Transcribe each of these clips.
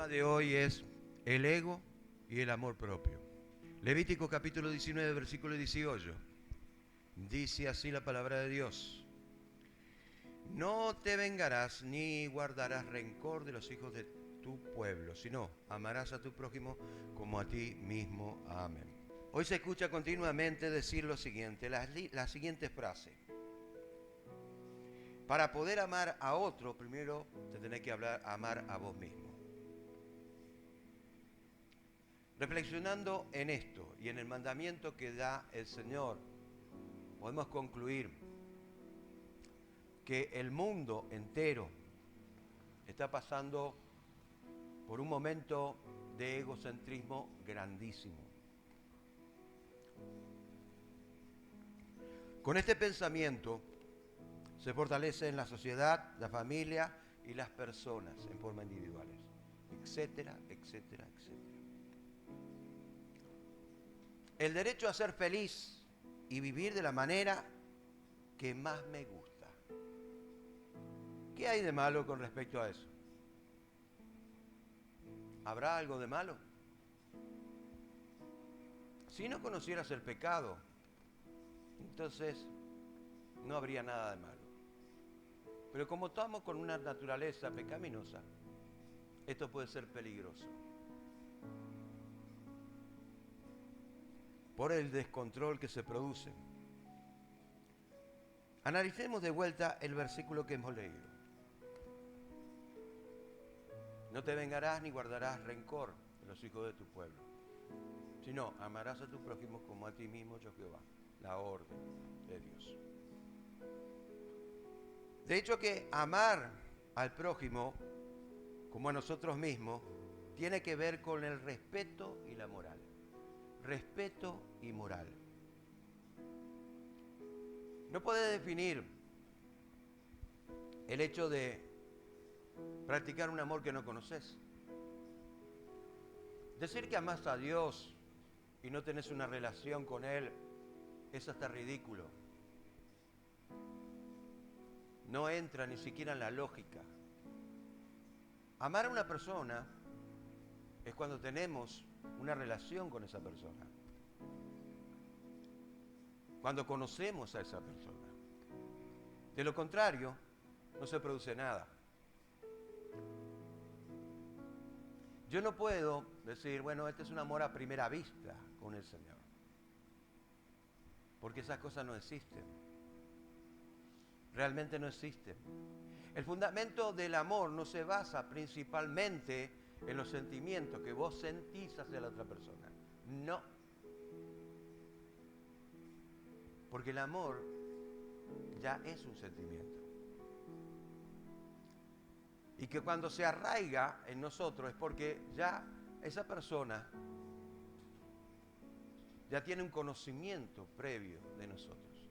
tema de hoy es el ego y el amor propio. Levítico capítulo 19, versículo 18. Dice así la palabra de Dios. No te vengarás ni guardarás rencor de los hijos de tu pueblo, sino amarás a tu prójimo como a ti mismo. Amén. Hoy se escucha continuamente decir lo siguiente, la siguiente frase. Para poder amar a otro, primero te tenés que amar a vos mismo. Reflexionando en esto y en el mandamiento que da el Señor, podemos concluir que el mundo entero está pasando por un momento de egocentrismo grandísimo. Con este pensamiento se fortalece en la sociedad, la familia y las personas en forma individuales, etcétera, etcétera, etcétera. El derecho a ser feliz y vivir de la manera que más me gusta. ¿Qué hay de malo con respecto a eso? ¿Habrá algo de malo? Si no conocieras el pecado, entonces no habría nada de malo. Pero como estamos con una naturaleza pecaminosa, esto puede ser peligroso. Por el descontrol que se produce. Analicemos de vuelta el versículo que hemos leído. No te vengarás ni guardarás rencor de los hijos de tu pueblo, sino amarás a tu prójimo como a ti mismo, yo Jehová, la orden de Dios. De hecho que amar al prójimo como a nosotros mismos tiene que ver con el respeto y la moral. Respeto y moral. No puedes definir el hecho de practicar un amor que no conoces. Decir que amás a Dios y no tenés una relación con Él es hasta ridículo. No entra ni siquiera en la lógica. Amar a una persona es cuando tenemos una relación con esa persona. Cuando conocemos a esa persona. De lo contrario, no se produce nada. Yo no puedo decir, bueno, este es un amor a primera vista con el Señor. Porque esas cosas no existen. Realmente no existen. El fundamento del amor no se basa principalmente en los sentimientos que vos sentís hacia la otra persona. No. Porque el amor ya es un sentimiento. Y que cuando se arraiga en nosotros es porque ya esa persona ya tiene un conocimiento previo de nosotros.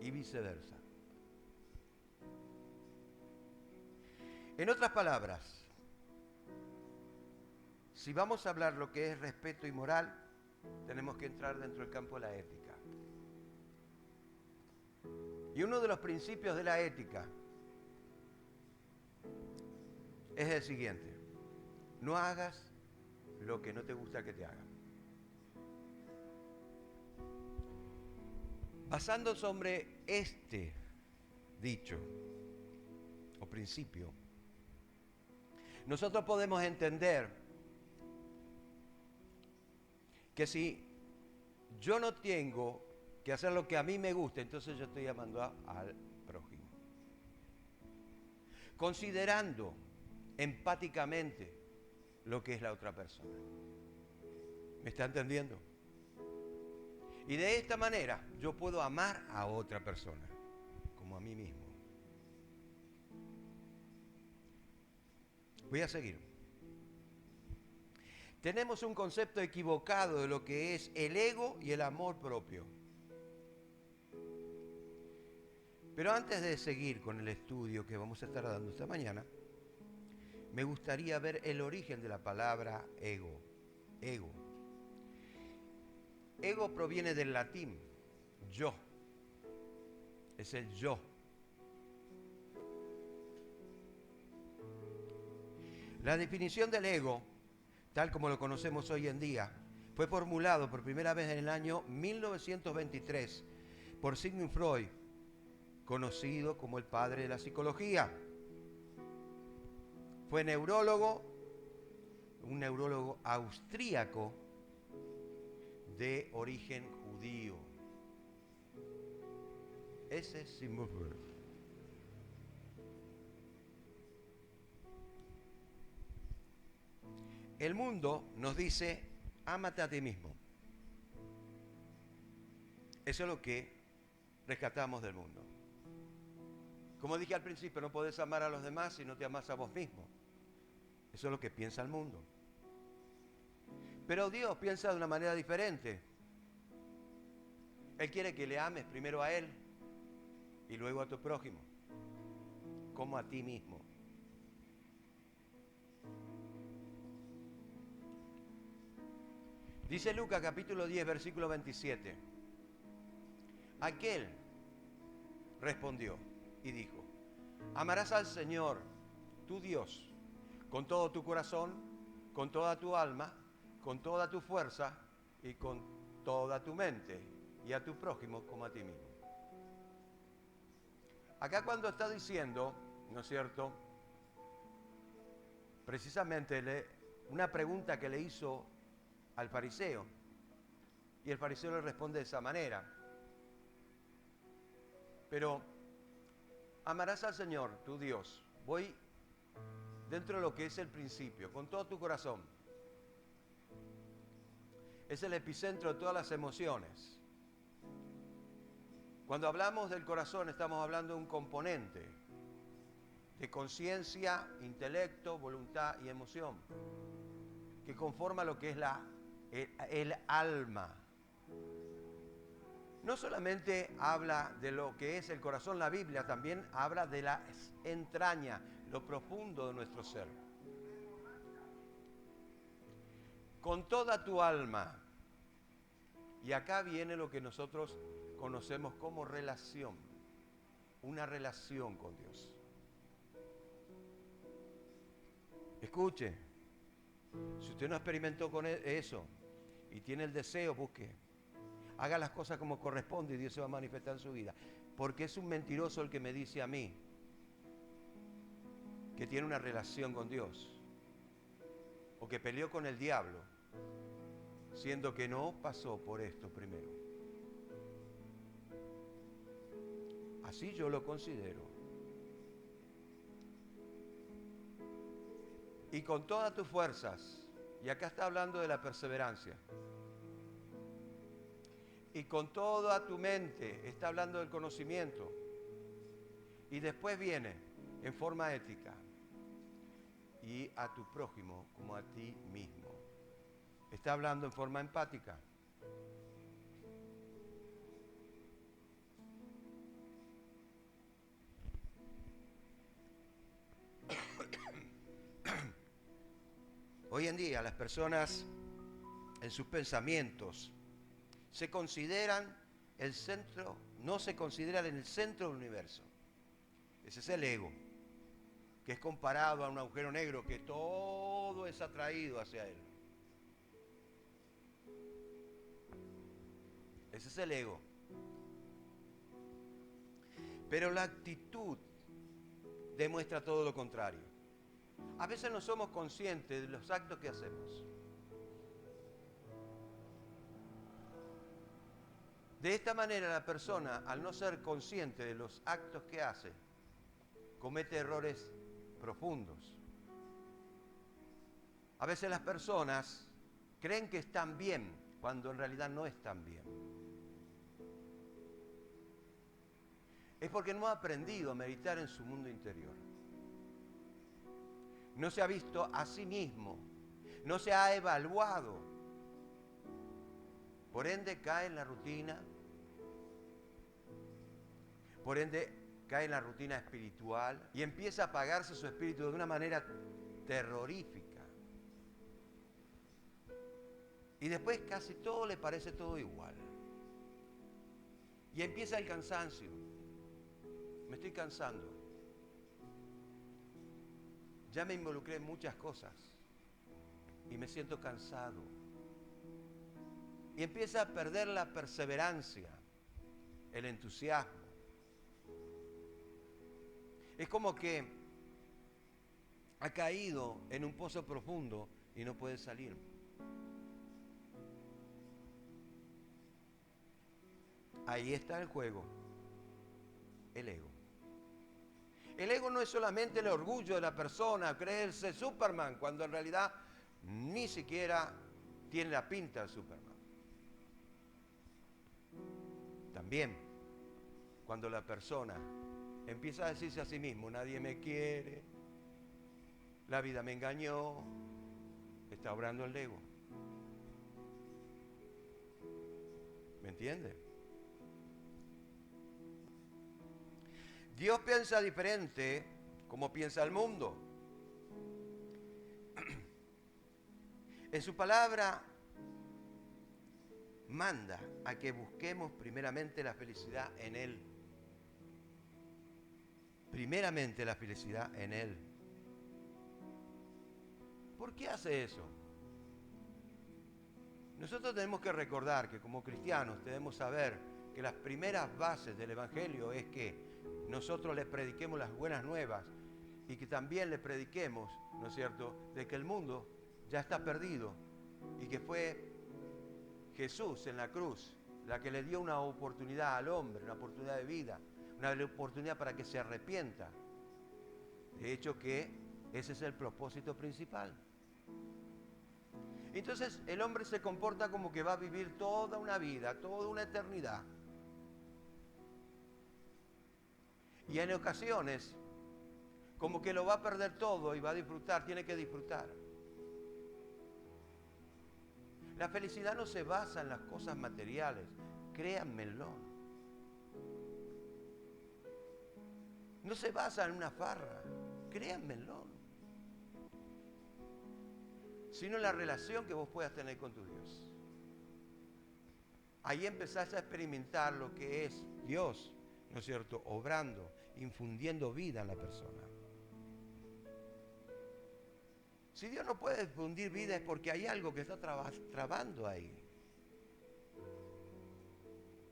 Y viceversa. En otras palabras, si vamos a hablar lo que es respeto y moral, tenemos que entrar dentro del campo de la ética. Y uno de los principios de la ética es el siguiente: no hagas lo que no te gusta que te hagan. Basando sobre este dicho o principio, nosotros podemos entender que si yo no tengo que hacer lo que a mí me gusta, entonces yo estoy amando al prójimo. Considerando empáticamente lo que es la otra persona. ¿Me está entendiendo? Y de esta manera yo puedo amar a otra persona como a mí mismo. Voy a seguir. Tenemos un concepto equivocado de lo que es el ego y el amor propio. Pero antes de seguir con el estudio que vamos a estar dando esta mañana, me gustaría ver el origen de la palabra ego. Ego. Ego proviene del latín, yo. Es el yo. La definición del ego, tal como lo conocemos hoy en día, fue formulado por primera vez en el año 1923 por Sigmund Freud, conocido como el padre de la psicología. Fue neurólogo, un neurólogo austríaco de origen judío. Ese es Sigmund Freud. El mundo nos dice, ámate a ti mismo. Eso es lo que rescatamos del mundo. Como dije al principio, no podés amar a los demás si no te amás a vos mismo. Eso es lo que piensa el mundo. Pero Dios piensa de una manera diferente. Él quiere que le ames primero a Él y luego a tu prójimo, como a ti mismo. Dice Lucas capítulo 10, versículo 27. Aquel respondió y dijo, amarás al Señor, tu Dios, con todo tu corazón, con toda tu alma, con toda tu fuerza y con toda tu mente, y a tu prójimo como a ti mismo. Acá cuando está diciendo, ¿no es cierto?, precisamente una pregunta que le hizo al fariseo, y el fariseo le responde de esa manera. Pero amarás al Señor, tu Dios. Voy dentro de lo que es el principio, con todo tu corazón. Es el epicentro de todas las emociones. Cuando hablamos del corazón estamos hablando de un componente de conciencia, intelecto, voluntad y emoción, que conforma lo que es el alma. No solamente habla de lo que es el corazón, la Biblia también habla de las entrañas, lo profundo de nuestro ser. Con toda tu alma. Y acá viene lo que nosotros conocemos como relación, una relación con Dios. Escuche, si usted no experimentó con eso y tiene el deseo, busque. Haga las cosas como corresponde y Dios se va a manifestar en su vida. Porque es un mentiroso el que me dice a mí que tiene una relación con Dios o que peleó con el diablo, siendo que no pasó por esto primero. Así yo lo considero. Y con todas tus fuerzas, y acá está hablando de la perseverancia, y con toda tu mente, está hablando del conocimiento. Y después viene en forma ética. Y a tu prójimo como a ti mismo. Está hablando en forma empática. Hoy en día las personas en sus pensamientos se consideran el centro, no se consideran en el centro del universo. Ese es el ego, que es comparado a un agujero negro que todo es atraído hacia él. Ese es el ego. Pero la actitud demuestra todo lo contrario. A veces no somos conscientes de los actos que hacemos. De esta manera la persona, al no ser consciente de los actos que hace, comete errores profundos. A veces las personas creen que están bien cuando en realidad no están bien. Es porque no ha aprendido a meditar en su mundo interior. No se ha visto a sí mismo, no se ha evaluado. Por ende cae en la rutina, por ende cae en la rutina espiritual y empieza a apagarse su espíritu de una manera terrorífica. Y después casi todo le parece todo igual. Y empieza el cansancio. Me estoy cansando. ya me involucré en muchas cosas y me siento cansado. Y empieza a perder la perseverancia, el entusiasmo. Es como que ha caído en un pozo profundo y no puede salir. Ahí está el juego, el ego. El ego no es solamente el orgullo de la persona, creerse Superman, cuando en realidad ni siquiera tiene la pinta de Superman. También, cuando la persona empieza a decirse a sí mismo, nadie me quiere, la vida me engañó, está obrando el ego. ¿Me entiende? Dios piensa diferente como piensa el mundo. En su palabra manda a que busquemos primeramente la felicidad en Él. Primeramente la felicidad en Él. ¿Por qué hace eso? Nosotros tenemos que recordar que como cristianos debemos saber que las primeras bases del Evangelio es que nosotros les prediquemos las buenas nuevas y que también les prediquemos, ¿no es cierto?, de que el mundo ya está perdido y que fue Jesús en la cruz la que le dio una oportunidad al hombre, una oportunidad de vida, una oportunidad para que se arrepienta. De hecho que ese es el propósito principal. Entonces el hombre se comporta como que va a vivir toda una vida, toda una eternidad. Y en ocasiones, como que lo va a perder todo y va a disfrutar, tiene que disfrutar. La felicidad no se basa en las cosas materiales, créanmelo. No se basa en una farra, créanmelo. Sino en la relación que vos puedas tener con tu Dios. Ahí empezás a experimentar lo que es Dios, ¿no es cierto?, obrando, infundiendo vida en la persona. Si Dios no puede infundir vida es porque hay algo que está trabando ahí.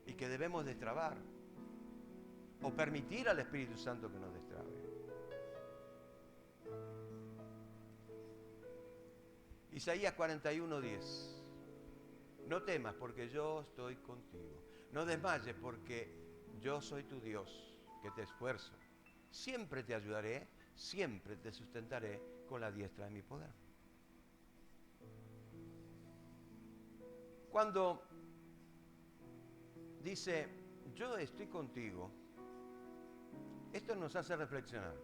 Y que debemos destrabar. O permitir al Espíritu Santo que nos destrabe. Isaías 41:10. No temas porque yo estoy contigo. No desmayes porque yo soy tu Dios, que te esfuerzo. Siempre te ayudaré, siempre te sustentaré con la diestra de mi poder. Cuando dice, yo estoy contigo, esto nos hace reflexionar.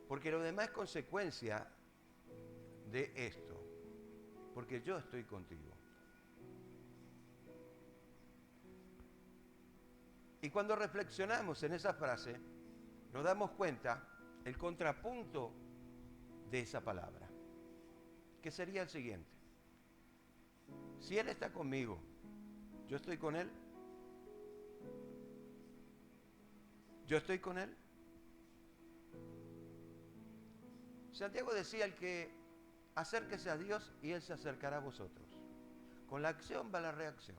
Porque lo demás es consecuencia de esto. Porque yo estoy contigo. Y cuando reflexionamos en esa frase, nos damos cuenta el contrapunto de esa palabra, que sería el siguiente. Si Él está conmigo, ¿yo estoy con Él? ¿Yo estoy con Él? Santiago decía, el que acérquese a Dios y Él se acercará a vosotros. Con la acción va la reacción.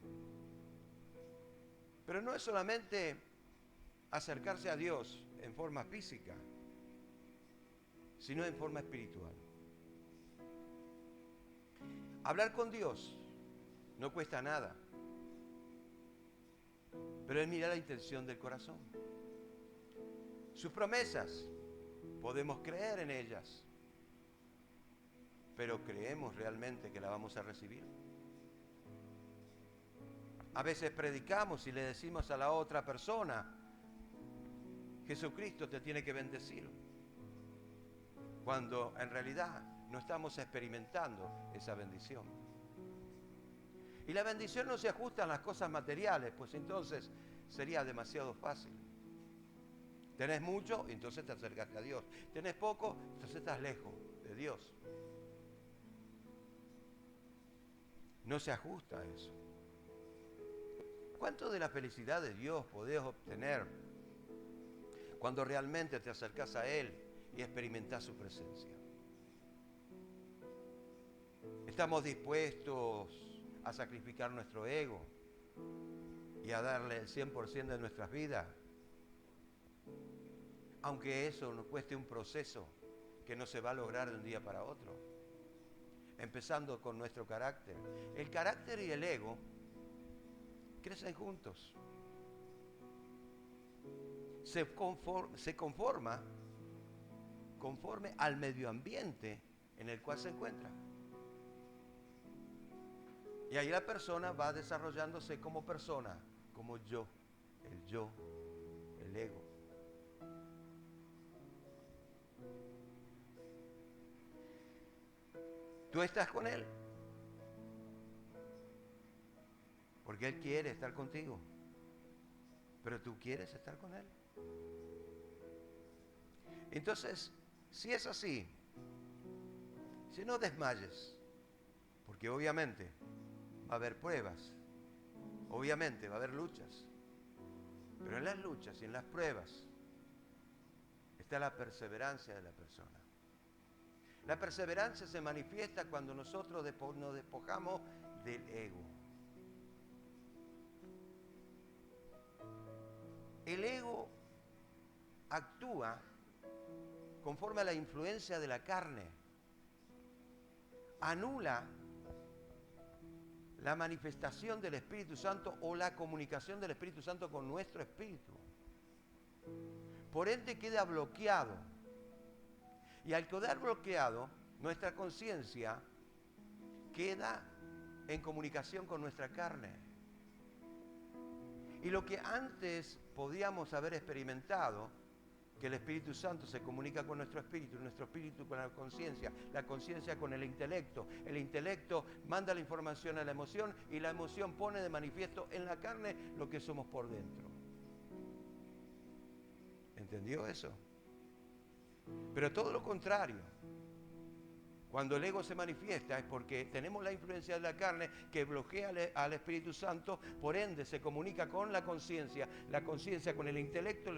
Pero no es solamente acercarse a Dios en forma física, sino en forma espiritual. Hablar con Dios no cuesta nada, pero es mirar la intención del corazón. Sus promesas, podemos creer en ellas, pero ¿creemos realmente que la vamos a recibir? A veces predicamos y le decimos a la otra persona, Jesucristo te tiene que bendecir, cuando en realidad no estamos experimentando esa bendición. Y la bendición no se ajusta a las cosas materiales, pues entonces sería demasiado fácil. Tenés mucho, entonces te acercaste a Dios. Tenés poco, entonces estás lejos de Dios. No se ajusta a eso. ¿Cuánto de la felicidad de Dios podés obtener Cuando realmente te acercas a Él y experimentás su presencia. Estamos dispuestos a sacrificar nuestro ego y a darle el 100% de nuestras vidas, aunque eso nos cueste un proceso que no se va a lograr de un día para otro. Empezando con nuestro carácter. El carácter y el ego crecen juntos. Se conforma conforme al medio ambiente en el cual se encuentra. Y ahí la persona va desarrollándose como persona, como yo, el ego. Tú estás con Él porque Él quiere estar contigo, pero tú quieres estar con Él. Entonces, si es así, si no desmayes, porque obviamente va a haber pruebas, obviamente va a haber luchas, pero en las luchas y en las pruebas está la perseverancia de la persona. La perseverancia se manifiesta cuando nosotros nos despojamos del ego. El ego actúa conforme a la influencia de la carne. Anula la manifestación del Espíritu Santo o la comunicación del Espíritu Santo con nuestro espíritu. Por ende queda bloqueado. Y al quedar bloqueado, nuestra conciencia queda en comunicación con nuestra carne. Y lo que antes podíamos haber experimentado, que el Espíritu Santo se comunica con nuestro espíritu con la conciencia con el intelecto manda la información a la emoción y la emoción pone de manifiesto en la carne lo que somos por dentro. ¿Entendió eso? Pero todo lo contrario. Cuando el ego se manifiesta es porque tenemos la influencia de la carne que bloquea al Espíritu Santo, por ende se comunica con la conciencia con el intelecto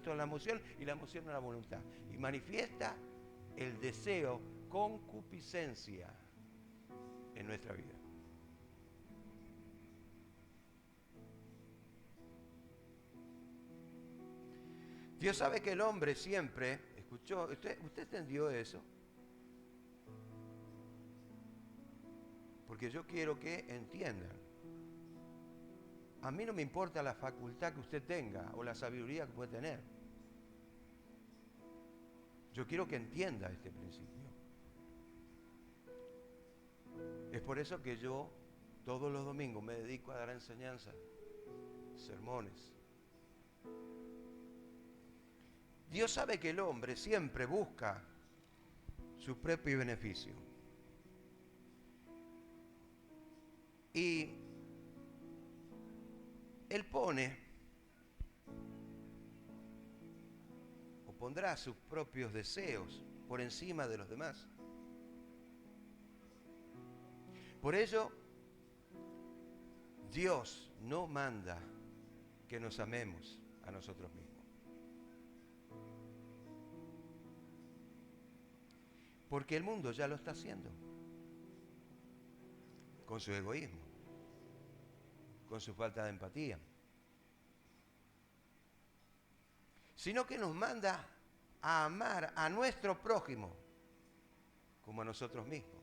con la emoción y la emoción con la voluntad. Y manifiesta el deseo, concupiscencia en nuestra vida. Dios sabe que el hombre siempre, escuchó, ¿usted entendió eso? Porque yo quiero que entiendan. A mí no me importa la facultad que usted tenga o la sabiduría que puede tener. Yo quiero que entienda este principio. Es por eso que yo todos los domingos me dedico a dar enseñanza, sermones. Dios sabe que el hombre siempre busca su propio beneficio. Y Él pone o pondrá sus propios deseos por encima de los demás. Por ello, Dios no manda que nos amemos a nosotros mismos. Porque el mundo ya lo está haciendo. Con su egoísmo, con su falta de empatía, sino que nos manda a amar a nuestro prójimo como a nosotros mismos.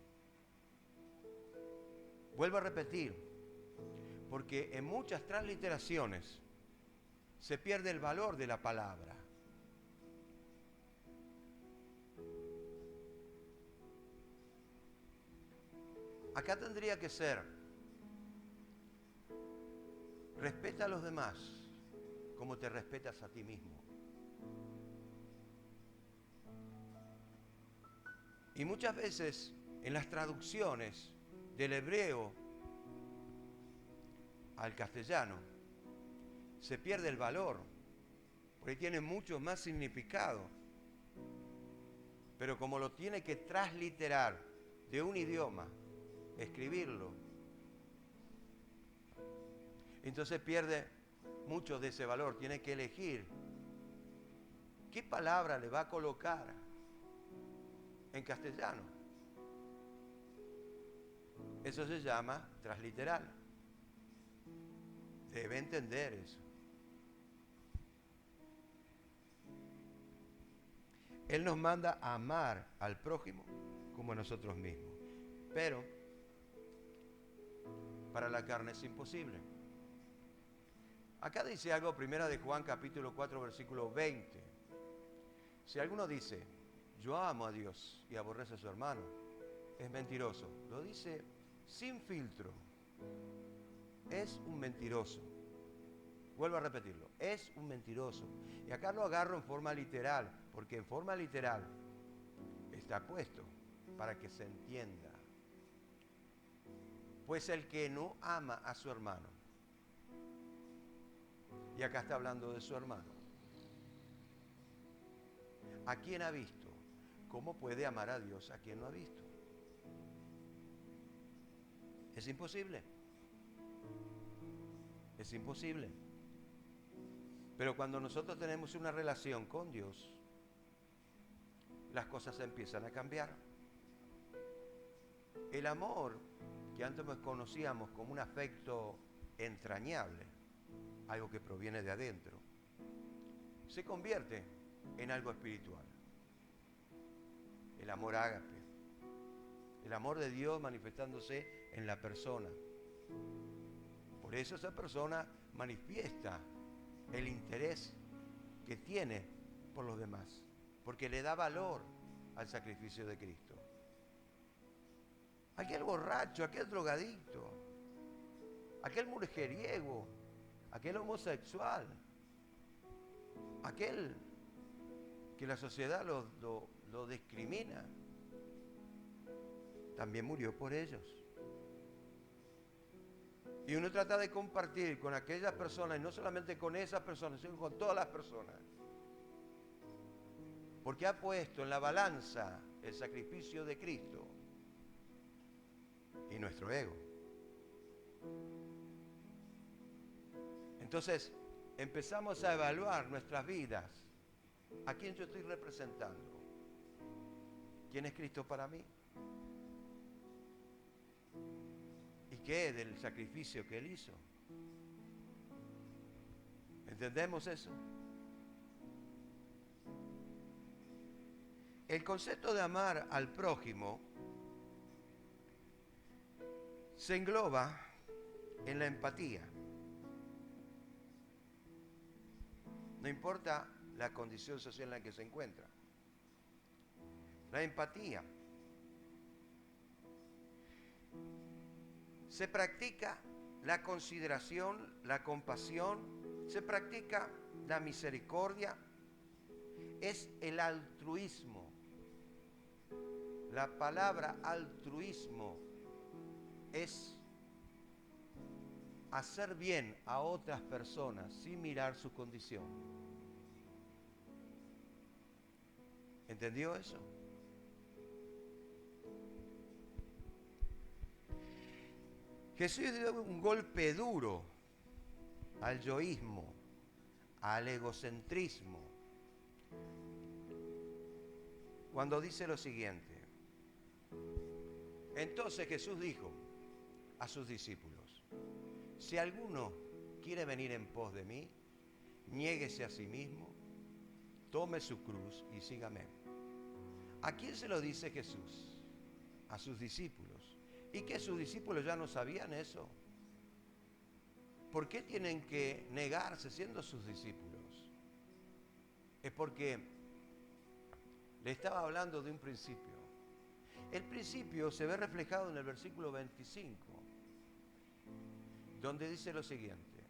Vuelvo a repetir, porque en muchas transliteraciones se pierde el valor de la palabra. Acá tendría que ser, respeta a los demás como te respetas a ti mismo. Y muchas veces en las traducciones del hebreo al castellano se pierde el valor, porque tiene mucho más significado. Pero como lo tiene que transliterar de un idioma, escribirlo, entonces pierde mucho de ese valor. Tiene que elegir ¿qué palabra le va a colocar en castellano? Eso se llama transliteral. Debe entender eso. Él nos manda a amar al prójimo como a nosotros mismos. Pero para la carne es imposible. Acá dice algo, primera de Juan capítulo 4 versículo 20. Si alguno dice, yo amo a Dios y aborrece a su hermano, es mentiroso. Lo dice sin filtro. Es un mentiroso. Vuelvo a repetirlo, es un mentiroso. Y acá lo agarro en forma literal, porque en forma literal está puesto para que se entienda. Pues el que no ama a su hermano, y acá está hablando de su hermano, ¿a quién ha visto? ¿Cómo puede amar a Dios a quien no ha visto? Es imposible. Es imposible. Pero cuando nosotros tenemos una relación con Dios, las cosas empiezan a cambiar. El amor que antes conocíamos como un afecto entrañable, algo que proviene de adentro, se convierte en algo espiritual. El amor ágape, el amor de Dios manifestándose en la persona. Por eso esa persona manifiesta el interés que tiene por los demás, porque le da valor al sacrificio de Cristo. Aquel borracho, aquel drogadicto, aquel mujeriego, aquel homosexual, aquel que la sociedad lo discrimina, también murió por ellos. Y uno trata de compartir con aquellas personas, y no solamente con esas personas, sino con todas las personas. Porque ha puesto en la balanza el sacrificio de Cristo y nuestro ego. Entonces, empezamos a evaluar nuestras vidas. ¿A quién yo estoy representando? ¿Quién es Cristo para mí? ¿Y qué del sacrificio que Él hizo? ¿Entendemos eso? El concepto de amar al prójimo se engloba en la empatía. No importa la condición social en la que se encuentra. La empatía se practica la consideración, la compasión, se practica la misericordia, es el altruismo. La palabra altruismo es hacer bien a otras personas sin mirar su condición. ¿Entendió eso? Jesús dio un golpe duro al yoísmo, al egocentrismo, cuando dice lo siguiente. Entonces Jesús dijo a sus discípulos, si alguno quiere venir en pos de mí, niéguese a sí mismo, tome su cruz y sígame. ¿A quién se lo dice Jesús? A sus discípulos. ¿Y que sus discípulos ya no sabían eso? ¿Por qué tienen que negarse siendo sus discípulos? Es porque le estaba hablando de un principio. El principio se ve reflejado en el versículo 25, donde dice lo siguiente: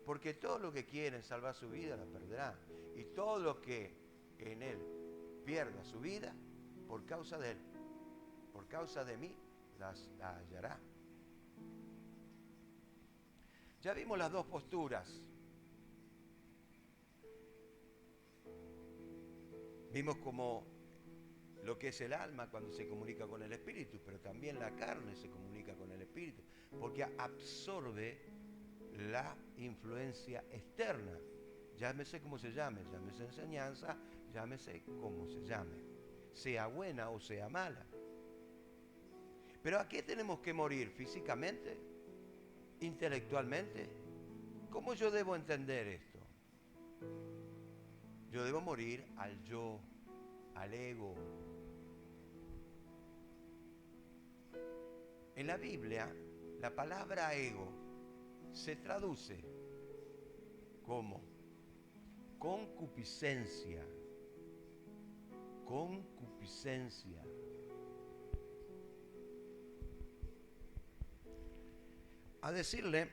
porque todo lo que quieren salvar su vida la perderá, y todo lo que en él pierda su vida por causa de él, por causa de mí, la hallará. Ya vimos las dos posturas. Vimos como lo que es el alma cuando se comunica con el espíritu, pero también la carne se comunica con el espíritu, porque absorbe la influencia externa. Llámese como se llame, llámese enseñanza, llámese como se llame, sea buena o sea mala. Pero ¿a qué tenemos que morir? ¿Físicamente? ¿Intelectualmente? ¿Cómo yo debo entender esto? Yo debo morir al yo, al ego. En la Biblia, la palabra ego se traduce como concupiscencia. Concupiscencia. A decirle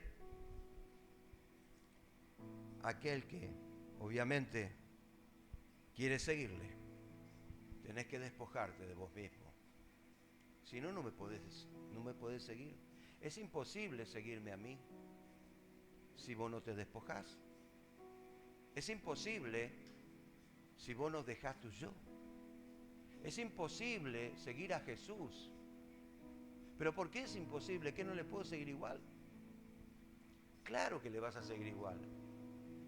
a aquel que obviamente quiere seguirle, tenés que despojarte de vos mismo. Si no, no me podés seguir. Es imposible seguirme a mí si vos no te despojás. Es imposible si vos no dejás tu yo. Es imposible seguir a Jesús. ¿Pero por qué es imposible? ¿Qué no le puedo seguir igual? Claro que le vas a seguir igual,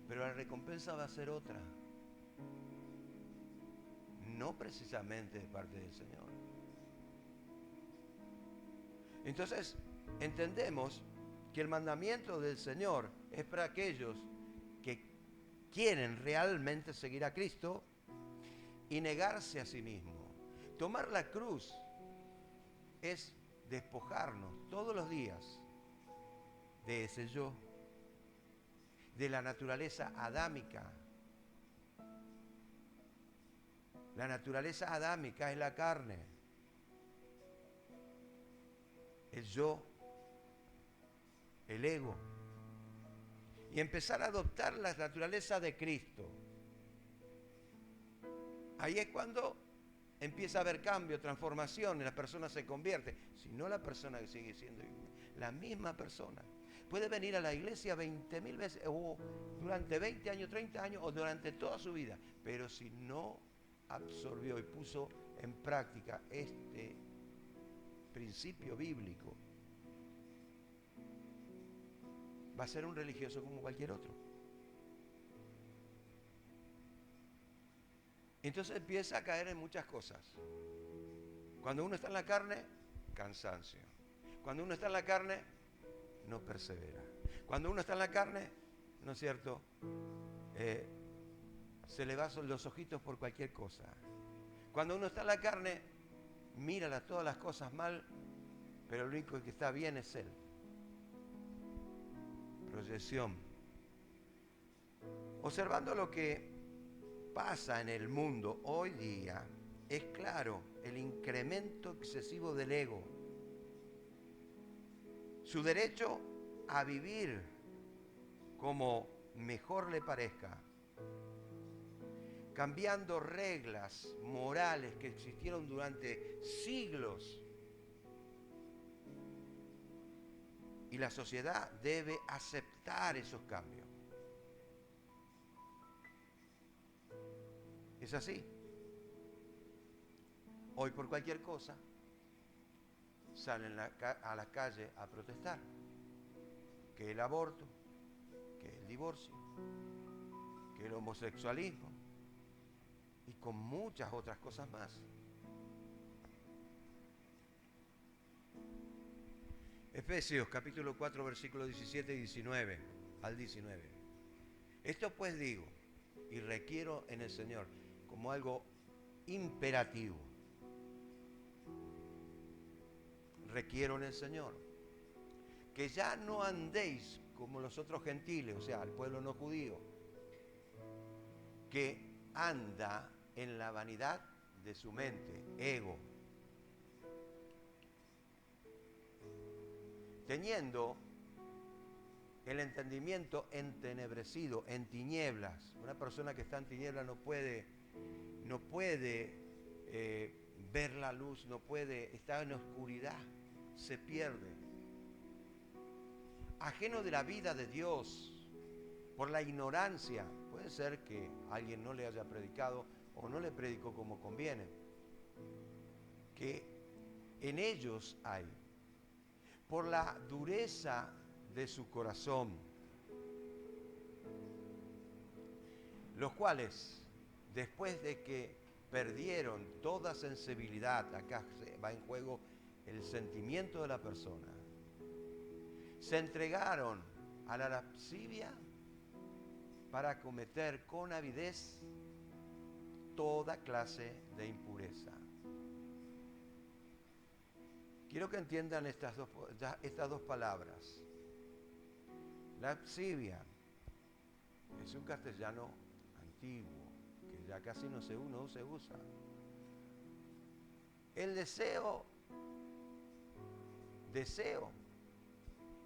pero la recompensa va a ser otra. No precisamente de parte del Señor. Entonces, entendemos que el mandamiento del Señor es para aquellos que quieren realmente seguir a Cristo y negarse a sí mismo. Tomar la cruz es despojarnos todos los días de ese yo, de la naturaleza adámica. La naturaleza adámica es la carne, el yo, el ego. Y empezar a adoptar la naturaleza de Cristo. Ahí es cuando empieza a haber cambio, transformación, y la persona se convierte. Si no, la persona que sigue siendo la misma persona. Puede venir a la iglesia 20.000 veces, o durante 20 años, 30 años, o durante toda su vida. Pero si no absorbió y puso en práctica este principio bíblico, va a ser un religioso como cualquier otro. Entonces empieza a caer en muchas cosas. Cuando uno está en la carne, cansancio. Cuando uno está en la carne, no persevera. Cuando uno está en la carne, ¿no es cierto? Se le van los ojitos por cualquier cosa. Cuando uno está en la carne, mira todas las cosas mal, pero el único que está bien es él. Proyección. Observando lo que pasa en el mundo hoy día, es claro el incremento excesivo del ego. Su derecho a vivir como mejor le parezca, cambiando reglas morales que existieron durante siglos. Y la sociedad debe aceptar esos cambios. Es así. Hoy por cualquier cosa salen a la calle a protestar. Que el aborto, que el divorcio, que el homosexualismo y con muchas otras cosas más. Efesios capítulo 4 versículos 17 y 19 al 19. Esto pues digo y requiero en el Señor como algo imperativo. Requiero en el Señor que ya no andéis como los otros gentiles, o sea, el pueblo no judío, que anda en la vanidad de su mente, ego, teniendo el entendimiento entenebrecido, en tinieblas. Una persona que está en tinieblas no puede ver la luz, no puede, está en oscuridad, se pierde. Ajeno de la vida de Dios, por la ignorancia. Puede ser que alguien no le haya predicado o no le predicó como conviene. Que en ellos hay, por la dureza de su corazón, los cuales, después de que perdieron toda sensibilidad, acá va en juego el sentimiento de la persona, se entregaron a la lascivia para cometer con avidez toda clase de impureza. Quiero que entiendan estas dos palabras. Lascivia es un castellano antiguo, que ya casi no se usa. El deseo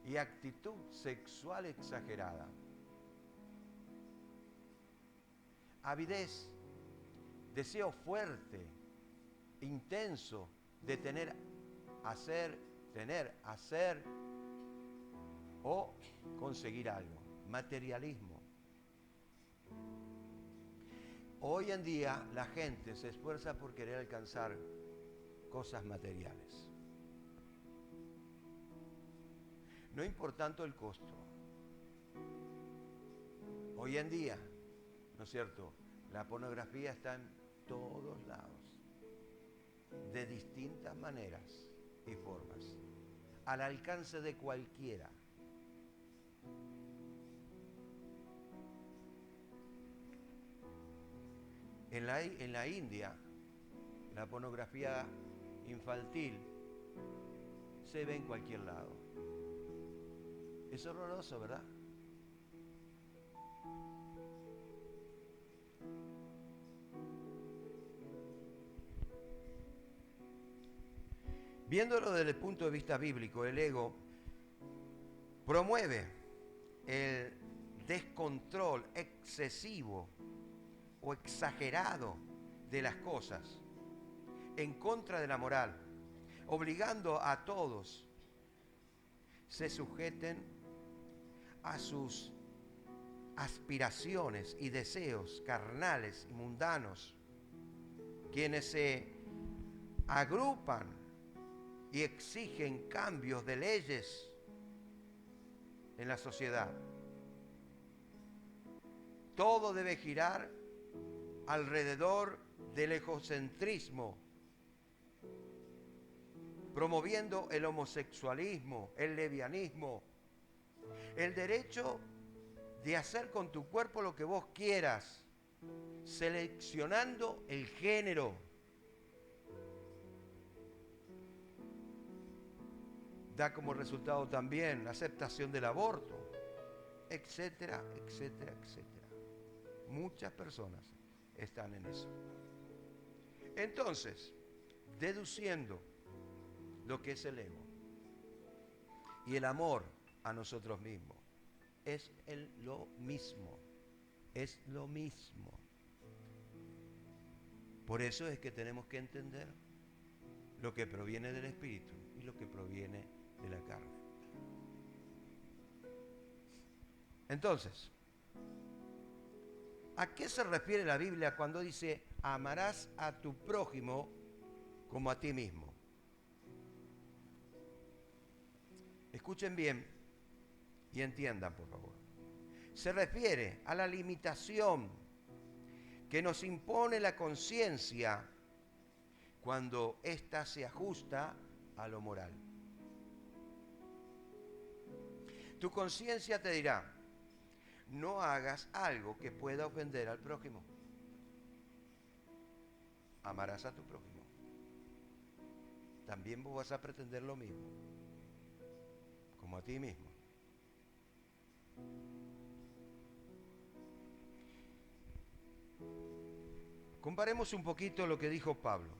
y actitud sexual exagerada. Avidez, deseo fuerte, intenso de tener, hacer o conseguir algo. Materialismo. Hoy en día la gente se esfuerza por querer alcanzar cosas materiales. No importando el costo. Hoy en día, ¿no es cierto?, la pornografía está en todos lados, de distintas maneras y formas, al alcance de cualquiera. En la India, la pornografía infantil se ve en cualquier lado. Es horroroso, ¿verdad? Viéndolo desde el punto de vista bíblico, el ego promueve el descontrol excesivo o exagerado de las cosas en contra de la moral, obligando a todos se sujeten a sus aspiraciones y deseos carnales y mundanos, quienes se agrupan y exigen cambios de leyes en la sociedad. Todo debe girar alrededor del egocentrismo, promoviendo el homosexualismo, el lesbianismo, el derecho de hacer con tu cuerpo lo que vos quieras, seleccionando el género. Da como resultado también la aceptación del aborto, etcétera, etcétera, etcétera. Muchas personas están en eso. Entonces, deduciendo lo que es el ego y el amor a nosotros mismos, es lo mismo. Es lo mismo. Por eso es que tenemos que entender lo que proviene del espíritu y lo que proviene de la carne. Entonces, ¿a qué se refiere la Biblia cuando dice amarás a tu prójimo como a ti mismo? Escuchen bien y entiendan, por favor. Se refiere a la limitación que nos impone la conciencia cuando ésta se ajusta a lo moral. Tu conciencia te dirá, no hagas algo que pueda ofender al prójimo. Amarás a tu prójimo. También vos vas a pretender lo mismo, como a ti mismo. Comparemos un poquito lo que dijo Pablo.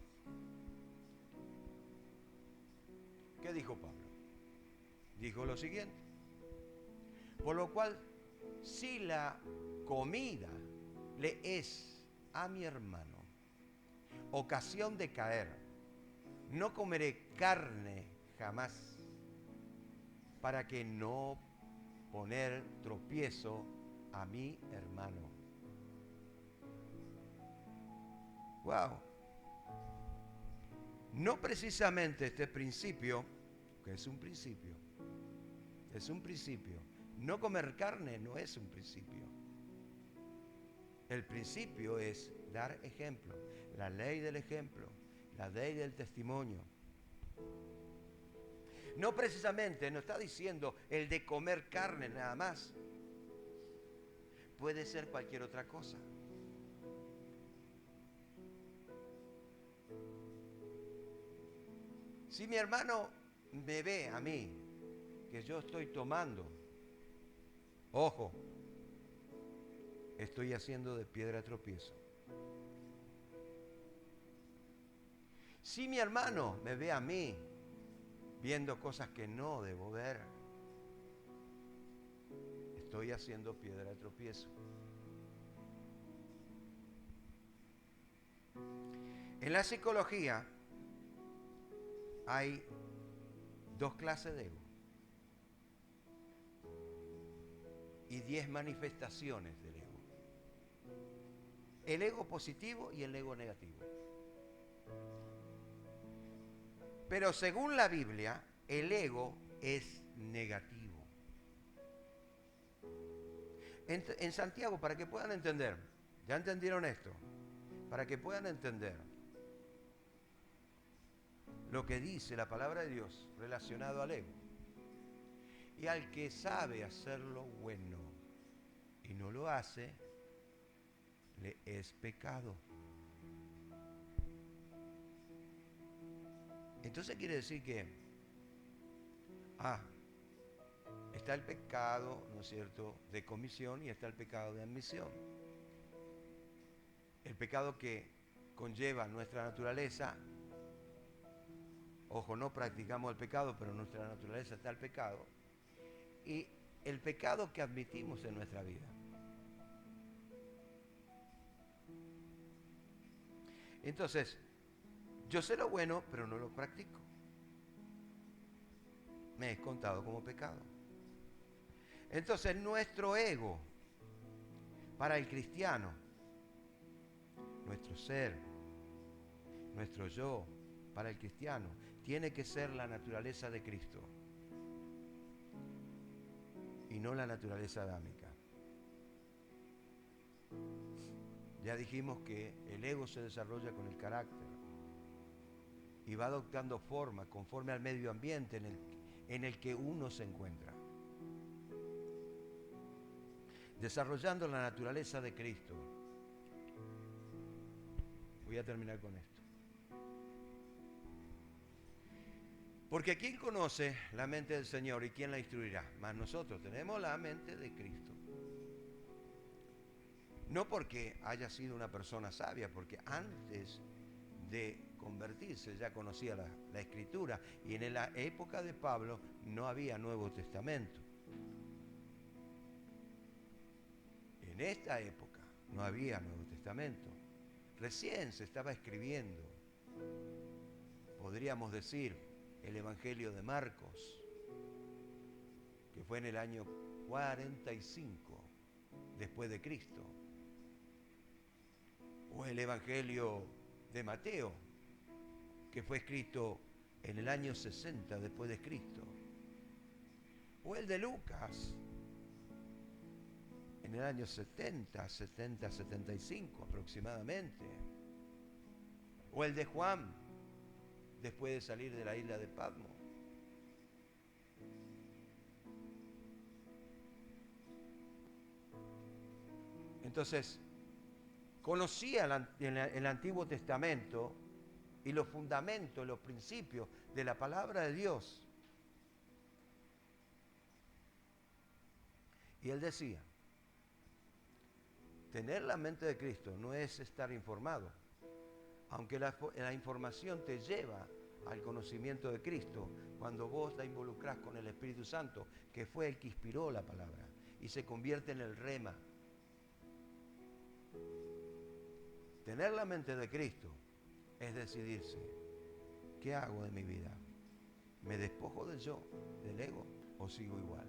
¿Qué dijo Pablo? Dijo lo siguiente: por lo cual, si la comida le es a mi hermano ocasión de caer, no comeré carne jamás, para que no poner tropiezo a mi hermano. Wow. No precisamente este principio, que es un principio, no comer carne no es un principio. El principio es dar ejemplo. La ley del ejemplo, la ley del testimonio. No precisamente, no está diciendo el de comer carne nada más. Puede ser cualquier otra cosa. Si mi hermano me ve a mí que yo estoy tomando, ojo, estoy haciendo de piedra tropiezo. Si mi hermano me ve a mí viendo cosas que no debo ver, estoy haciendo piedra de tropiezo. En la psicología hay dos clases de ego y 10 manifestaciones del ego. El ego positivo y el ego negativo. Pero según la Biblia, el ego es negativo. En Santiago, para que puedan entender, ¿ya entendieron esto? Para que puedan entender lo que dice la palabra de Dios relacionado al ego. Y al que sabe hacer lo bueno y no lo hace, le es pecado. Entonces quiere decir que, está el pecado, ¿no es cierto?, de comisión y está el pecado de admisión. El pecado que conlleva nuestra naturaleza, ojo, no practicamos el pecado, pero en nuestra naturaleza está el pecado, y el pecado que admitimos en nuestra vida. Entonces, yo sé lo bueno, pero no lo practico. Me es contado como pecado. Entonces, nuestro ego, para el cristiano, nuestro ser, nuestro yo, para el cristiano, tiene que ser la naturaleza de Cristo y no la naturaleza adámica. Ya dijimos que el ego se desarrolla con el carácter y va adoptando forma conforme al medio ambiente en el que uno se encuentra. Desarrollando la naturaleza de Cristo. Voy a terminar con esto. Porque ¿quién conoce la mente del Señor y quién la instruirá? Mas nosotros tenemos la mente de Cristo. No porque haya sido una persona sabia, porque antes de convertirse ya conocía la Escritura, y en la época de Pablo no había Nuevo Testamento. En esta época no había Nuevo Testamento. Recién se estaba escribiendo, podríamos decir, el Evangelio de Marcos, que fue en el año 45 después de Cristo. O el Evangelio de Mateo, que fue escrito en el año 60 después de Cristo. O el de Lucas, en el año 75 aproximadamente. O el de Juan, después de salir de la isla de Patmos. Entonces, conocía el Antiguo Testamento y los fundamentos, los principios de la palabra de Dios. Y él decía, tener la mente de Cristo no es estar informado, aunque la información te lleva al conocimiento de Cristo cuando vos la involucrás con el Espíritu Santo, que fue el que inspiró la palabra y se convierte en el rema. Tener la mente de Cristo es decidirse, ¿qué hago de mi vida? ¿Me despojo del yo, del ego, o sigo igual?